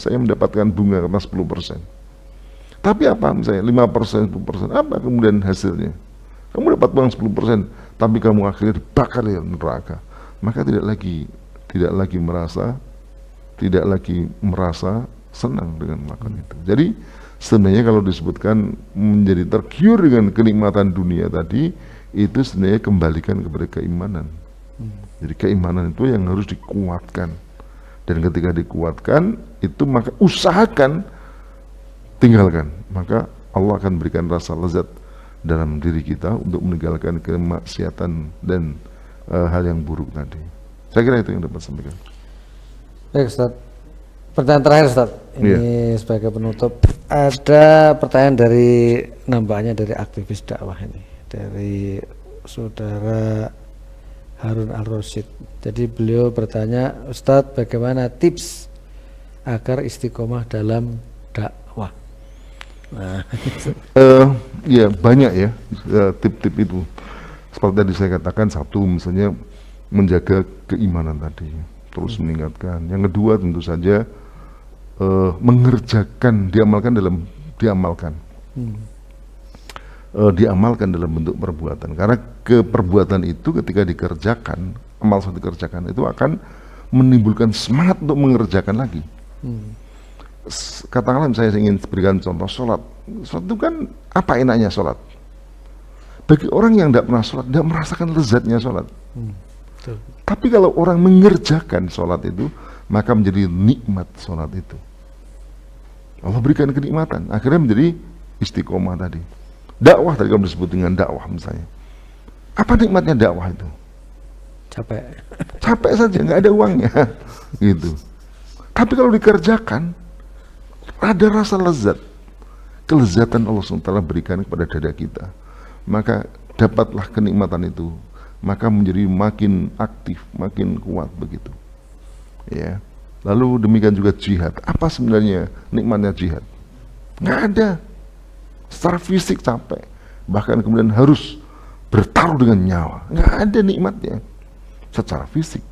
saya mendapatkan bunga karena 10%. Tapi apa misalnya 5%, 10%, apa kemudian hasilnya? Kamu dapat uang 10%, tapi kamu akhirnya dibakar di neraka. Maka tidak lagi merasa senang dengan makan itu. Jadi sebenarnya kalau disebutkan menjadi tergiur dengan kenikmatan dunia tadi, itu sebenarnya kembalikan kepada keimanan. Jadi keimanan itu yang harus dikuatkan. Dan ketika dikuatkan, itu maka usahakan tinggalkan. Maka Allah akan berikan rasa lezat dalam diri kita untuk meninggalkan kemaksiatan dan hal yang buruk tadi. Saya kira itu yang dapat sampaikan. Baik Ustaz, pertanyaan terakhir Ustaz, ini sebagai penutup. Ada pertanyaan dari nampaknya dari aktivis dakwah ini, dari saudara Harun Al-Rosyid. Jadi beliau bertanya, Ustadz, bagaimana tips agar istiqomah dalam dakwah? Nah, ya banyak ya tip-tip itu. Seperti tadi saya katakan, satu misalnya menjaga keimanan tadi, terus meningkatkan. Yang kedua tentu saja mengerjakan, diamalkan dalam bentuk perbuatan. Karena perbuatan itu ketika dikerjakan, amal suatu dikerjakan itu akan menimbulkan semangat untuk mengerjakan lagi. Katakanlah saya ingin berikan contoh sholat. Sholat itu kan apa enaknya sholat? Bagi orang yang tidak pernah sholat, tidak merasakan lezatnya sholat. Tapi kalau orang mengerjakan sholat itu, maka menjadi nikmat sholat itu. Allah berikan kenikmatan, akhirnya menjadi istiqomah tadi. Dakwah tadi kalau disebut dengan dakwah misalnya. Apa nikmatnya dakwah itu? Capek saja, nggak ada uangnya, gitu. Tapi kalau dikerjakan, ada rasa lezat, kelezatan Allah SWT berikan kepada dada kita. Maka dapatlah kenikmatan itu, maka menjadi makin aktif, makin kuat begitu. Ya. Lalu demikian juga jihad. Apa sebenarnya nikmatnya jihad? Nggak ada. Secara fisik capek, bahkan kemudian harus bertaruh dengan nyawa. Nggak ada nikmatnya secara fisik.